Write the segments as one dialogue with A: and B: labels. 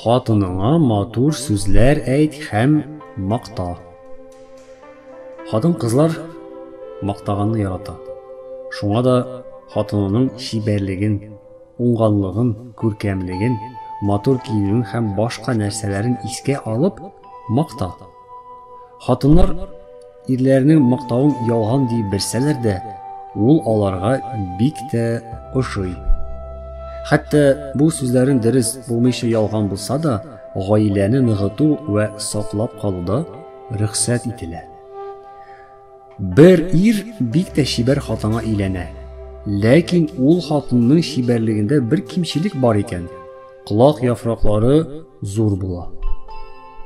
A: Хатыныңа матур сүзләр әйт һәм мақта. Хатын-кызлар мактаганны ярата. Шуңа да хатынының шибәрлеген, уңганлыгын, күркәмлеген, матур киюен һәм башка нәрсәләрен искә алып макта. Хатыннар ирләрнең мактавын ялган дип белсәләр дә, ул аларга бик тә ошый. Хәтта бу сүзләрен дөрес булмыйча ялган булса да, гаиләне ныгыту вә саклап калуда рөхсәт ителә. Бер ир бик тә шибәр хатынга өйләнә. Ләкин ул хатынның шибәрлегендә бер кимчелек бар икән. Кулак яфраклары зур була.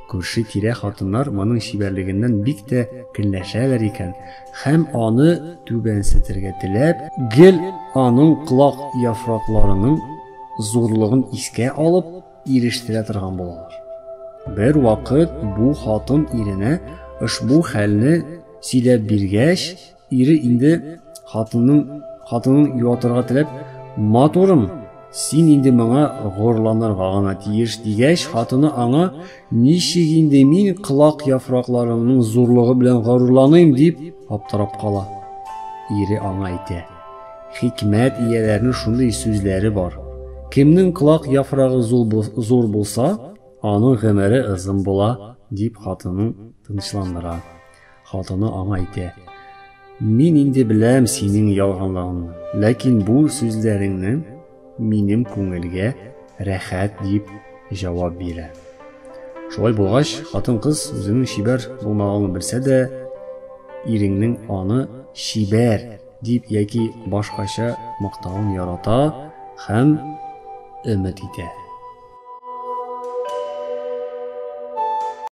A: Күрше-тирә хатыннар моның шибәрлегеннән бик тә көнләшәләр икән һәм аны түбәнсетергә теләп, гел аның кулак яфракларының зурлыгын искә алып, ирештерә торган булалар. Бер вакыт бу хатын иренә ошбу хәлне сөйләп биргәч, ире инде хатынын юатырга теләп, "Матурым, син инде моңа горланырга гына тиеш" дигәч, хатыны аңа "Ничек инде мин кулак яфракларының зурлыгы белән горурланыйм" дип аптырап кала. Ире аңа әйтә: "Хикмәт ияләренең шундый сүзләре бар. Кемнең кулак яфрагы зур булса, аның гомере озын була" дип хатынын тынычландыра. Хатыны аңа әйтә: "Мин инде беләм синең ялганлыгыңны, ләкин бу сүзләреңнән минем күңелгә рәхәт" дип җавап бирә. Шулай булгач, хатын-кыз үзенең шибәр булмаганын белсә дә, иренең аны шибәр дип яки башкача мактавын ярата һәм өмет итә.